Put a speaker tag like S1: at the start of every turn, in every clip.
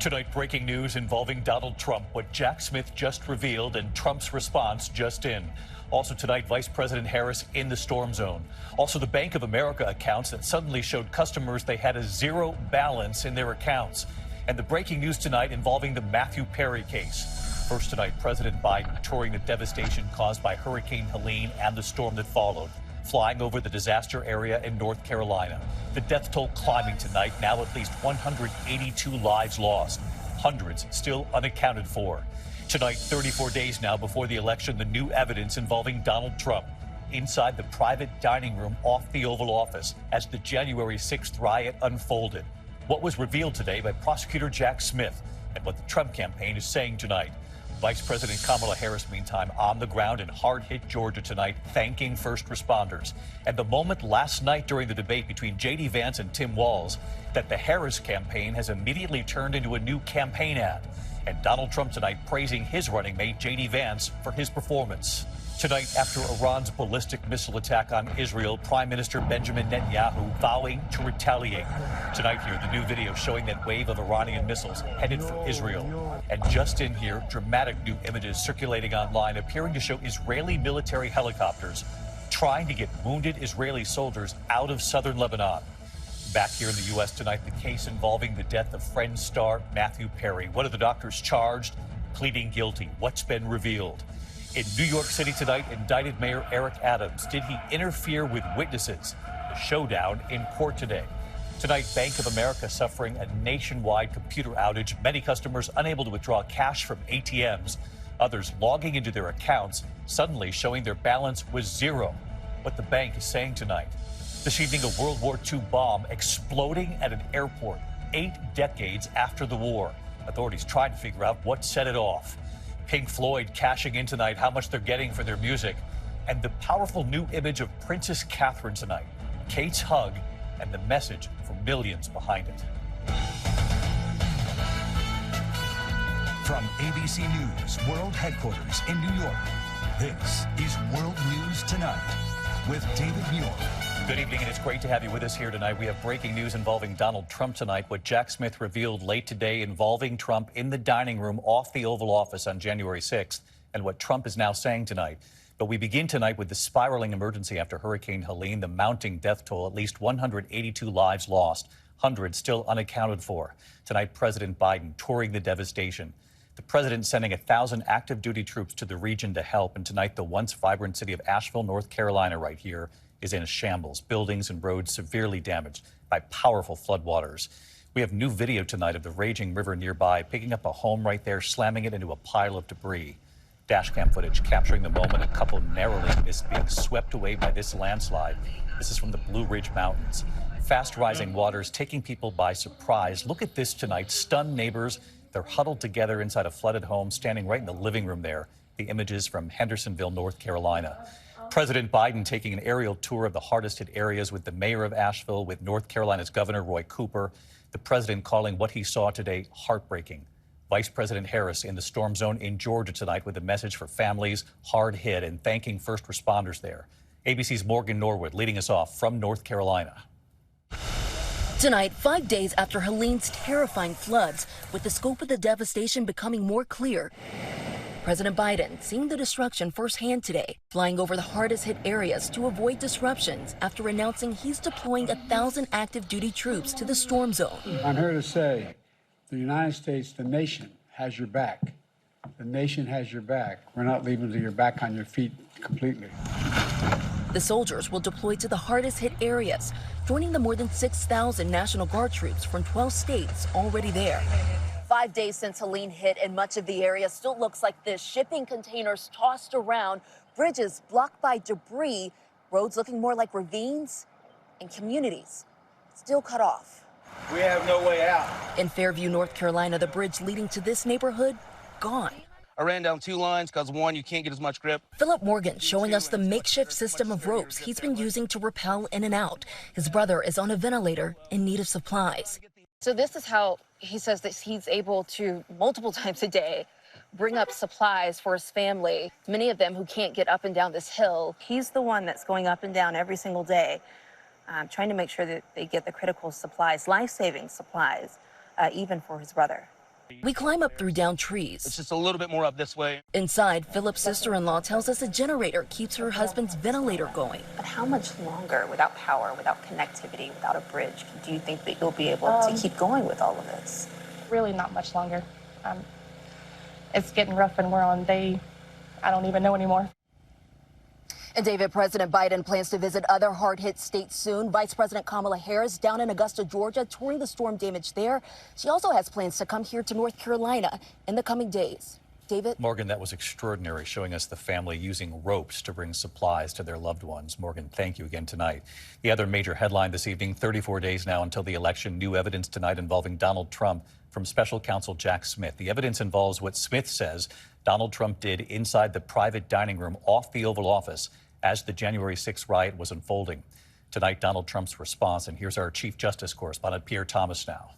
S1: Tonight, breaking news involving Donald Trump, what Jack Smith just revealed and Trump's response just in. Also tonight, Vice President Harris in the storm zone. Also, the Bank of America accounts that suddenly showed customers they had a zero balance in their accounts. And the breaking news tonight involving the Matthew Perry case. First tonight, President Biden touring the devastation caused by Hurricane Helene and the storm that followed, flying over the disaster area in North Carolina. The death toll climbing tonight, now at least 182 lives lost, hundreds still unaccounted for. Tonight, 34 days now before the election, the new evidence involving Donald Trump inside the private dining room off the Oval Office as the January 6th riot unfolded. What was revealed today by prosecutor Jack Smith and what the Trump campaign is saying tonight. Vice President Kamala Harris, meantime, on the ground in hard-hit Georgia tonight, thanking first responders. And the moment last night during the debate between J.D. Vance and Tim Walz that the Harris campaign has immediately turned into a new campaign ad. And Donald Trump tonight praising his running mate, J.D. Vance, for his performance. Tonight, after Iran's ballistic missile attack on Israel, Prime Minister Benjamin Netanyahu vowing to retaliate. Tonight here, the new video showing that wave of Iranian missiles headed for Israel. And just in here, dramatic new images circulating online appearing to show Israeli military helicopters trying to get wounded Israeli soldiers out of southern Lebanon. Back here in the U.S. tonight, the case involving the death of Friends star Matthew Perry. One of the doctors charged, pleading guilty. What's been revealed? In New York City tonight, indicted Mayor Eric Adams. Did he interfere with witnesses? The showdown in court today. Tonight, Bank of America suffering a nationwide computer outage. Many customers unable to withdraw cash from ATMs. Others logging into their accounts, suddenly showing their balance was zero. What the bank is saying tonight. This evening, a World War II bomb exploding at an airport 8 decades after the war. Authorities trying to figure out what set it off. Pink Floyd cashing in tonight, how much they're getting for their music, and the powerful new image of Princess Catherine tonight, Kate's hug, and the message for millions behind it.
S2: From ABC News World Headquarters in New York, this is World News Tonight with David Muir.
S1: Good evening, and it's great to have you with us here tonight. We have breaking news involving Donald Trump tonight. What Jack Smith revealed late today involving Trump in the dining room off the Oval Office on January 6th, and what Trump is now saying tonight. But we begin tonight with the spiraling emergency after Hurricane Helene, the mounting death toll, at least 182 lives lost, hundreds still unaccounted for. Tonight, President Biden touring the devastation. The president sending 1,000 active duty troops to the region to help. And tonight, the once vibrant city of Asheville, North Carolina, right here, is in a shambles. Buildings and roads severely damaged by powerful floodwaters. We have new video tonight of the raging river nearby, picking up a home right there, slamming it into a pile of debris. Dashcam footage capturing the moment a couple narrowly missed being swept away by this landslide. This is from the Blue Ridge Mountains. Fast rising waters taking people by surprise. Look at this tonight. Stunned neighbors. They're huddled together inside a flooded home, standing right in the living room there. The images from Hendersonville, North Carolina. President Biden taking an aerial tour of the hardest hit areas with the mayor of Asheville, with North Carolina's Governor Roy Cooper. The president calling what he saw today heartbreaking. Vice President Harris in the storm zone in Georgia tonight with a message for families hard hit and thanking first responders there. ABC's Morgan Norwood leading us off from North Carolina.
S3: Tonight, 5 days after Helene's terrifying floods, with the scope of the devastation becoming more clear, President Biden seeing the destruction firsthand today, flying over the hardest hit areas to avoid disruptions after announcing he's deploying 1,000 active duty troops to the storm zone.
S4: I'm here to say the United States, the nation, has your back. The nation has your back. We're not leaving until you're back on your feet completely.
S3: The soldiers will deploy to the hardest hit areas, joining the more than 6,000 National Guard troops from 12 states already there.
S5: 5 days since Helene hit, and much of the area still looks like this. Shipping containers tossed around, bridges blocked by debris, roads looking more like ravines, and communities still cut off.
S6: We have no way out.
S3: In Fairview, North Carolina, the bridge leading to this neighborhood, gone.
S6: I ran down 2 lines because, one, you can't get as much grip.
S3: Philip Morgan showing us the makeshift system of ropes he's been using to rappel in and out. His brother is on a ventilator in need of supplies.
S5: So this is how he says that he's able to, multiple times a day, bring up supplies for his family, many of them who can't get up and down this hill. He's the one that's going up and down every single day, trying to make sure that they get the critical supplies, life-saving supplies, even for his brother.
S3: We climb up through downed trees.
S6: It's just a little bit more up this way.
S3: Inside, Philip's sister-in-law tells us a generator keeps her husband's ventilator going.
S5: But how much longer without power, without connectivity, without a bridge, do you think that you'll be able to keep going with all of this?
S7: Really not much longer. It's getting rough and we're on day, I don't even know anymore.
S3: And David, President Biden plans to visit other hard-hit states soon. Vice President Kamala Harris down in Augusta, Georgia, touring the storm damage there. She also has plans to come here to North Carolina in the coming days. David?
S1: Morgan, that was extraordinary, showing us the family using ropes to bring supplies to their loved ones. Morgan, thank you again tonight. The other major headline this evening, 34 days now until the election. New evidence tonight involving Donald Trump from special counsel Jack Smith. The evidence involves what Smith says Donald Trump did inside the private dining room off the Oval Office as the January 6th riot was unfolding. Tonight, Donald Trump's response, and here's our Chief Justice correspondent, Pierre Thomas now.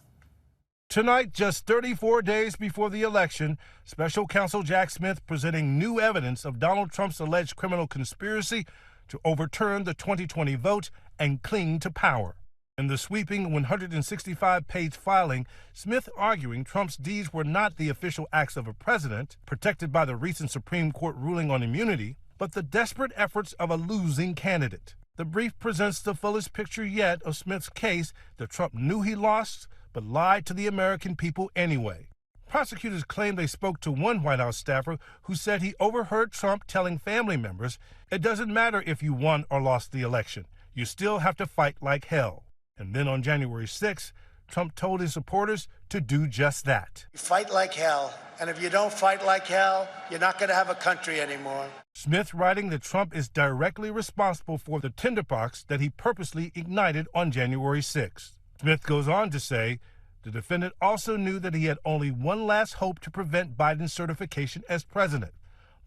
S8: Tonight, just 34 days before the election, special counsel Jack Smith presenting new evidence of Donald Trump's alleged criminal conspiracy to overturn the 2020 vote and cling to power. In the sweeping 165-page filing, Smith arguing Trump's deeds were not the official acts of a president, protected by the recent Supreme Court ruling on immunity, but the desperate efforts of a losing candidate. The brief presents the fullest picture yet of Smith's case that Trump knew he lost, but lied to the American people anyway. Prosecutors claim they spoke to one White House staffer who said he overheard Trump telling family members, "It doesn't matter if you won or lost the election. You still have to fight like hell." And then on January 6th, Trump told his supporters to do just that.
S9: Fight like hell, and if you don't fight like hell, you're not going to have a country anymore.
S8: Smith writing that Trump is directly responsible for the tinderbox that he purposely ignited on January 6th. Smith goes on to say the defendant also knew that he had only one last hope to prevent Biden's certification as president,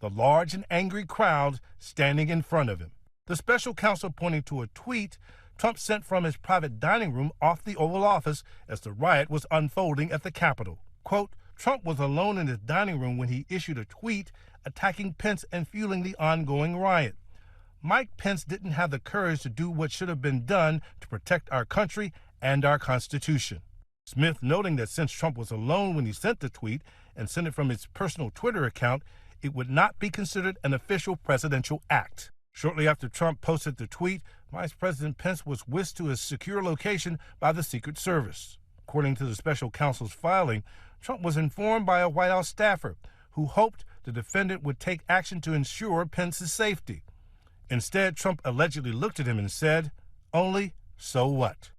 S8: the large and angry crowd standing in front of him. The special counsel pointing to a tweet Trump sent from his private dining room off the Oval Office as the riot was unfolding at the Capitol. Quote, Trump was alone in his dining room when he issued a tweet attacking Pence and fueling the ongoing riot. Mike Pence didn't have the courage to do what should have been done to protect our country and our Constitution. Smith noting that since Trump was alone when he sent the tweet and sent it from his personal Twitter account, it would not be considered an official presidential act. Shortly after Trump posted the tweet, Vice President Pence was whisked to a secure location by the Secret Service. According to the special counsel's filing, Trump was informed by a White House staffer who hoped the defendant would take action to ensure Pence's safety. Instead, Trump allegedly looked at him and said, "Only so what?"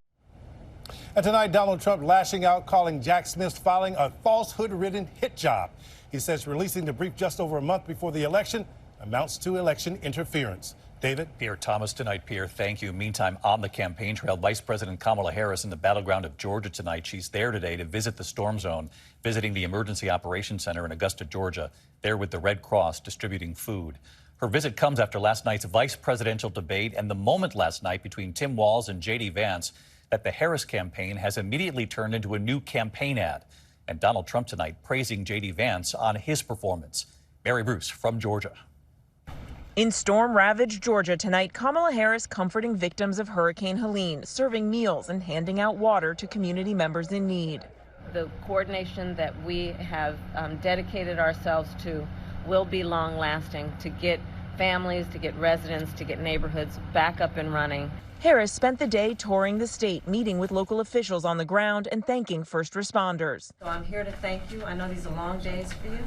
S8: And tonight, Donald Trump lashing out, calling Jack Smith's filing a falsehood-ridden hit job. He says releasing the brief just over a month before the election amounts to election interference. David?
S1: Pierre Thomas tonight. Pierre, thank you. Meantime, on the campaign trail, Vice President Kamala Harris in the battleground of Georgia tonight. She's there today to visit the storm zone, visiting the Emergency Operations Center in Augusta, Georgia, there with the Red Cross distributing food. Her visit comes after last night's vice presidential debate and the moment last night between Tim Walz and J.D. Vance that the Harris campaign has immediately turned into a new campaign ad. And Donald Trump tonight praising J.D. Vance on his performance. Mary Bruce from Georgia.
S10: In storm-ravaged Georgia tonight, Kamala Harris comforting victims of Hurricane Helene, serving meals and handing out water to community members in need.
S11: The coordination that we have dedicated ourselves to will be long-lasting to get families, to get residents, to get neighborhoods back up and running.
S10: Harris spent the day touring the state, meeting with local officials on the ground and thanking first responders.
S11: So I'm here to thank you. I know these are long days for you.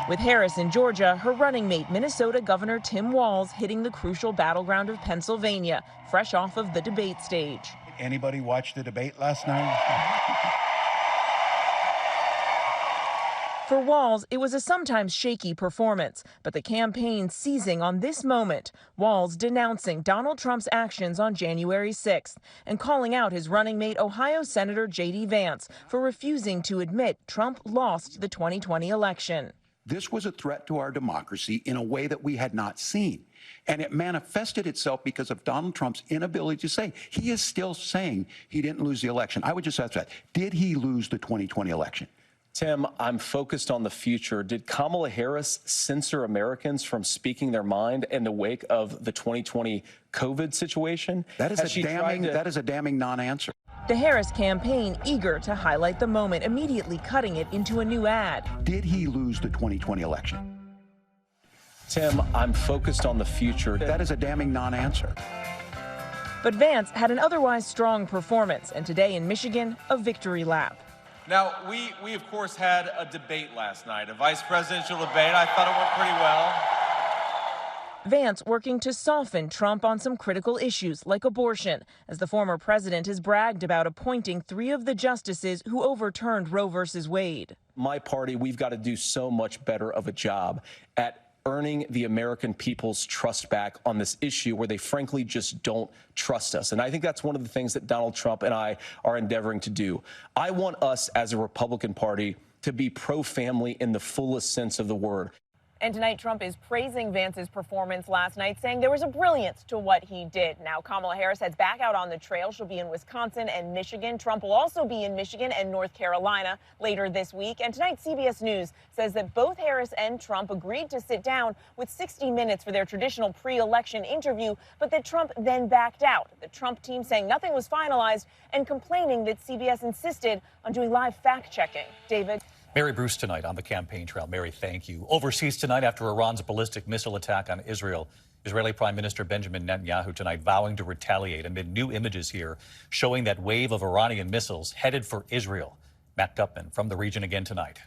S10: With Harris in Georgia, her running mate, Minnesota Governor Tim Walz, hitting the crucial battleground of Pennsylvania, fresh off of the debate stage.
S12: Anybody watch the debate last night?
S10: For Walz, it was a sometimes shaky performance, but the campaign seizing on this moment, Walz denouncing Donald Trump's actions on January 6th and calling out his running mate, Ohio Senator J.D. Vance, for refusing to admit Trump lost the 2020 election.
S12: This was a threat to our democracy in a way that we had not seen. And it manifested itself because of Donald Trump's inability to say. He is still saying he didn't lose the election. I would just ask that. Did he lose the 2020 election?
S13: Tim, I'm focused on the future. Did Kamala Harris censor Americans from speaking their mind in the wake of the 2020 COVID situation?
S12: That is a damning non-answer.
S10: The Harris campaign eager to highlight the moment, immediately cutting it into a new ad.
S12: Did he lose the 2020 election?
S13: Tim, I'm focused on the future.
S12: That is a damning non-answer.
S10: But Vance had an otherwise strong performance, and today in Michigan, a victory lap.
S14: Now, we of course had a debate last night, a vice presidential debate. I thought it went pretty well.
S10: Vance working to soften Trump on some critical issues like abortion, as the former president has bragged about appointing 3 of the justices who overturned Roe versus Wade.
S13: My party, we've got to do so much better of a job at earning the American people's trust back on this issue where they frankly just don't trust us. And I think that's one of the things that Donald Trump and I are endeavoring to do. I want us as a Republican Party to be pro-family in the fullest sense of the word.
S10: And tonight, Trump is praising Vance's performance last night, saying there was a brilliance to what he did. Now, Kamala Harris heads back out on the trail. She'll be in Wisconsin and Michigan. Trump will also be in Michigan and North Carolina later this week. And tonight, CBS News says that both Harris and Trump agreed to sit down with 60 Minutes for their traditional pre-election interview, but that Trump then backed out. The Trump team saying nothing was finalized and complaining that CBS insisted on doing live fact-checking. David?
S1: Mary Bruce tonight on the campaign trail. Mary, thank you. Overseas tonight after Iran's ballistic missile attack on Israel. Israeli Prime Minister Benjamin Netanyahu tonight vowing to retaliate amid new images here showing that wave of Iranian missiles headed for Israel. Matt Gutman from the region again tonight.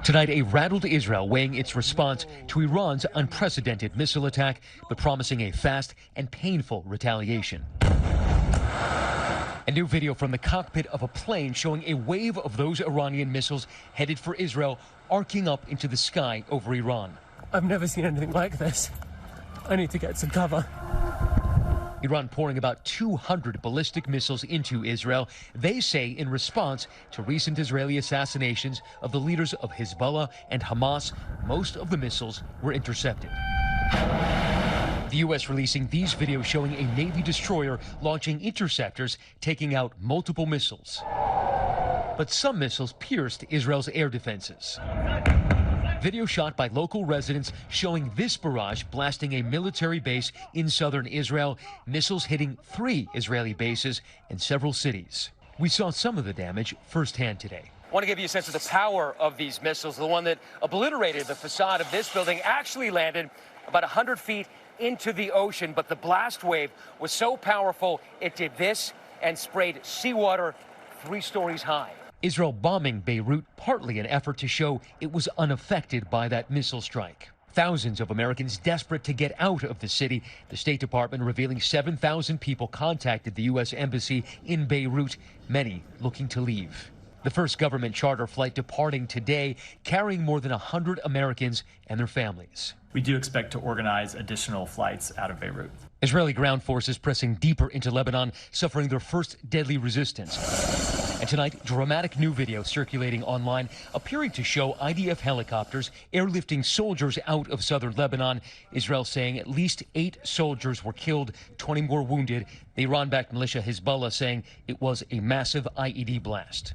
S15: Tonight, a rattled Israel weighing its response to Iran's unprecedented missile attack, but promising a fast and painful retaliation. A new video from the cockpit of a plane showing a wave of those Iranian missiles headed for Israel, arcing up into the sky over Iran.
S16: I've never seen anything like this. I need to get some cover.
S15: Iran pouring about 200 ballistic missiles into Israel, they say in response to recent Israeli assassinations of the leaders of Hezbollah and Hamas. Most of the missiles were intercepted. The U.S. releasing these videos showing a Navy destroyer launching interceptors, taking out multiple missiles. But some missiles pierced Israel's air defenses. Video shot by local residents showing this barrage blasting a military base in southern Israel, missiles hitting 3 Israeli bases and several cities. We saw some of the damage firsthand today.
S17: I want to give you a sense of the power of these missiles. The one that obliterated the facade of this building actually landed about 100 feet into the ocean, but the blast wave was so powerful it did this and sprayed seawater 3 stories high.
S15: Israel bombing Beirut, partly an effort to show it was unaffected by that missile strike. Thousands of Americans desperate to get out of the city. The State Department revealing 7,000 people contacted the U.S. Embassy in Beirut, many looking to leave. The first government charter flight departing today, carrying more than 100 Americans and their families.
S18: We do expect to organize additional flights out of Beirut.
S15: Israeli ground forces pressing deeper into Lebanon, suffering their first deadly resistance. And tonight, dramatic new video circulating online, appearing to show IDF helicopters airlifting soldiers out of southern Lebanon. Israel saying at least 8 soldiers were killed, 20 more wounded. The Iran-backed militia Hezbollah saying it was a massive IED blast.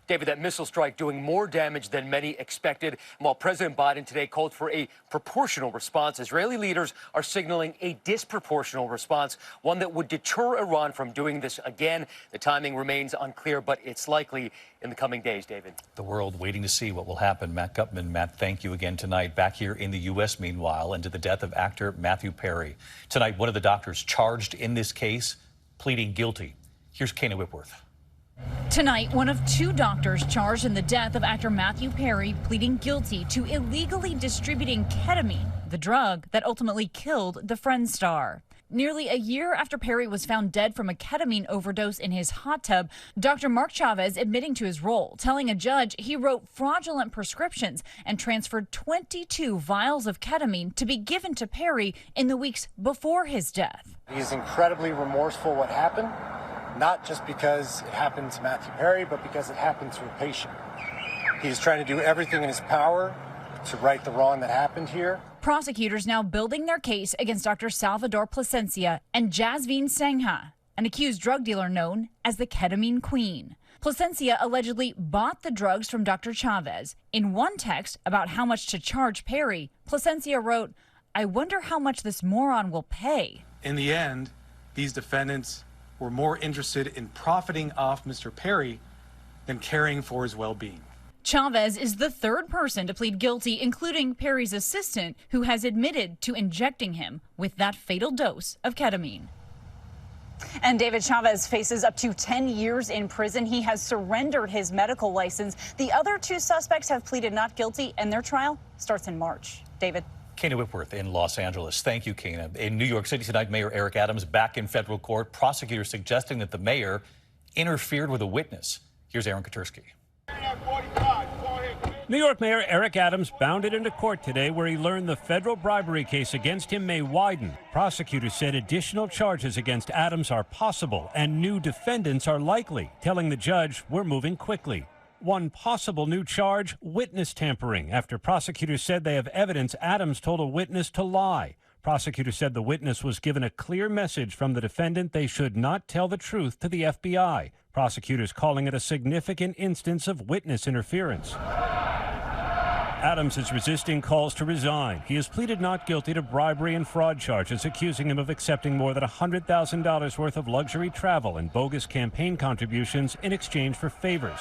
S17: David, that missile strike doing more damage than many expected. While President Biden today called for a proportional response, Israeli leaders are signaling a disproportional response, one that would deter Iran from doing this again. The timing remains unclear, but it's likely in the coming days, David.
S1: The world waiting to see what will happen. Matt Gutman. Matt, thank you again tonight. Back here in the U.S., meanwhile, into the death of actor Matthew Perry. Tonight, one of the doctors charged in this case pleading guilty. Here's Kana Whitworth.
S19: Tonight, one of 2 doctors charged in the death of actor Matthew Perry pleading guilty to illegally distributing ketamine, the drug that ultimately killed the Friends star. Nearly a year after Perry was found dead from a ketamine overdose in his hot tub, Dr. Mark Chavez admitting to his role, telling a judge he wrote fraudulent prescriptions and transferred 22 vials of ketamine to be given to Perry in the weeks before his death.
S20: He's incredibly remorseful what happened. Not just because it happened to Matthew Perry, but because it happened to a patient. He's trying to do everything in his power to right the wrong that happened here.
S19: Prosecutors now building their case against Dr. Salvador Plasencia and Jasveen Sangha, an accused drug dealer known as the Ketamine Queen. Plasencia allegedly bought the drugs from Dr. Chavez. In one text about how much to charge Perry, Plasencia wrote, "I wonder how much this moron will pay."
S21: In the end, these defendants were more interested in profiting off Mr. Perry than caring for his well-being.
S19: Chavez is the third person to plead guilty, including Perry's assistant, who has admitted to injecting him with that fatal dose of ketamine.
S22: And David Chavez faces up to 10 years in prison. He has surrendered his medical license. The other two suspects have pleaded not guilty, and their trial starts in March. David.
S1: Kana Whitworth in Los Angeles. Thank you, Kana. In New York City tonight, Mayor Eric Adams back in federal court. Prosecutors suggesting that the mayor interfered with a witness. Here's Aaron Katursky.
S23: New York Mayor Eric Adams bounded into court today where he learned the federal bribery case against him may widen. Prosecutors said additional charges against Adams are possible and new defendants are likely, telling the judge we're moving quickly. One possible new charge, witness tampering, after prosecutors said they have evidence Adams told a witness to lie. Prosecutors said the witness was given a clear message from the defendant they should not tell the truth to the FBI. Prosecutors calling it a significant instance of witness interference. Adams is resisting calls to resign. He has pleaded not guilty to bribery and fraud charges, accusing him of accepting more than $100,000 worth of luxury travel and bogus campaign contributions in exchange for favors.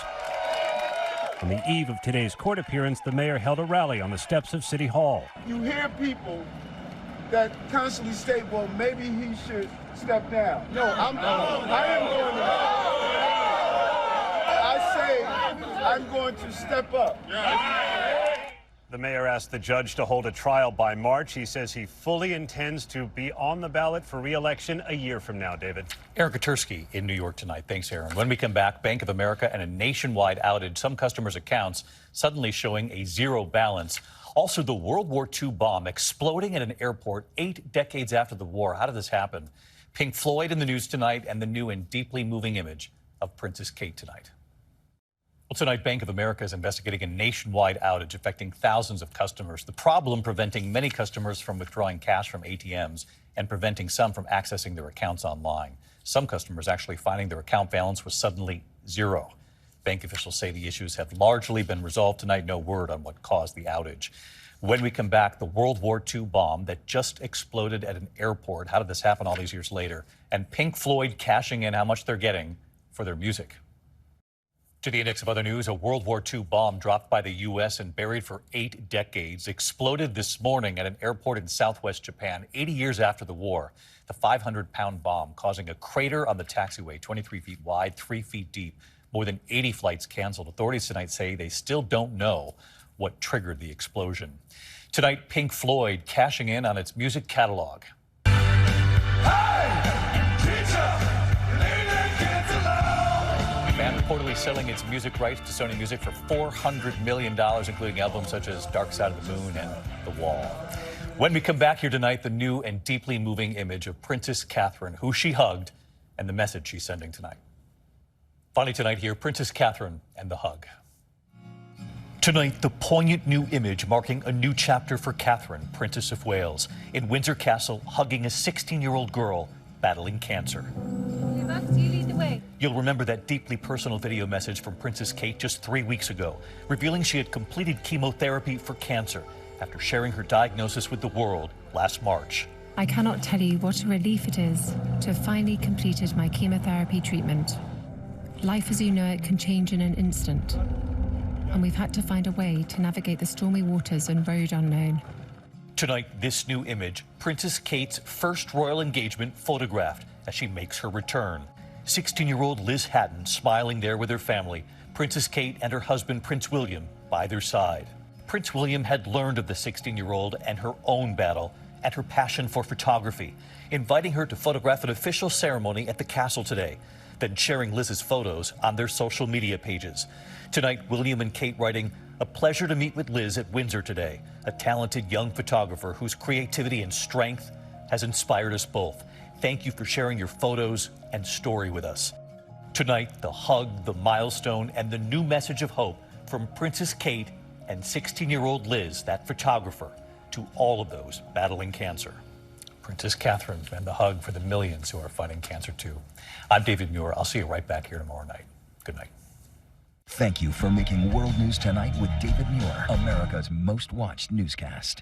S23: On the eve of today's court appearance, the mayor held a rally on the steps of City Hall.
S24: You hear people that constantly state, well, maybe he should step down. No, I am going to. I say I'm going to step up.
S23: The mayor asked the judge to hold a trial by March. He says he fully intends to be on the ballot for re-election a year from now, David.
S1: Aaron Katursky in New York tonight. Thanks, Aaron. When we come back, Bank of America and a nationwide outage. Some customers' accounts suddenly showing a zero balance. Also, the World War II bomb exploding at an airport 8 decades after the war. How did this happen? Pink Floyd in the news tonight and the new and deeply moving image of Princess Kate tonight. Well, tonight, Bank of America is investigating a nationwide outage affecting thousands of customers. The problem preventing many customers from withdrawing cash from ATMs and preventing some from accessing their accounts online. Some customers actually finding their account balance was suddenly zero. Bank officials say the issues have largely been resolved tonight. No word on what caused the outage. When we come back, the World War II bomb that just exploded at an airport. How did this happen all these years later? And Pink Floyd cashing in how much they're getting for their music. To the index of other news, a World War II bomb dropped by the U.S. and buried for 8 decades exploded this morning at an airport in southwest Japan, 80 years after the war. The 500-pound bomb causing a crater on the taxiway, 23 feet wide, 3 feet deep. More than 80 flights canceled. Authorities tonight say they still don't know what triggered the explosion. Tonight, Pink Floyd cashing in on its music catalog. Band reportedly selling its music rights to Sony Music for $400 million, including albums such as Dark Side of the Moon and The Wall. When we come back here tonight, the new and deeply moving image of Princess Catherine, who she hugged, and the message she's sending tonight. Finally tonight here, Princess Catherine and the hug. Tonight, the poignant new image marking a new chapter for Catherine, Princess of Wales, in Windsor Castle, hugging a 16-year-old girl battling cancer. You'll remember that deeply personal video message from Princess Kate just 3 weeks ago, revealing she had completed chemotherapy for cancer after sharing her diagnosis with the world last March.
S25: I cannot tell you what a relief it is to have finally completed my chemotherapy treatment. Life as you know it can change in an instant, and we've had to find a way to navigate the stormy waters and road unknown.
S1: Tonight, this new image, Princess Kate's first royal engagement photographed as she makes her return. 16-year-old Liz Hatton smiling there with her family, Princess Kate and her husband Prince William by their side. Prince William had learned of the 16-year-old and her own battle and her passion for photography, inviting her to photograph an official ceremony at the castle today, then sharing Liz's photos on their social media pages. Tonight, William and Kate writing, "A pleasure to meet with Liz at Windsor today, a talented young photographer whose creativity and strength has inspired us both. Thank you for sharing your photos and story with us." Tonight, the hug, the milestone, and the new message of hope from Princess Kate and 16-year-old Liz, that photographer, to all of those battling cancer. Princess Catherine and the hug for the millions who are fighting cancer too. I'm David Muir. I'll see you right back here tomorrow night. Good night.
S2: Thank you for making World News Tonight with David Muir, America's most watched newscast.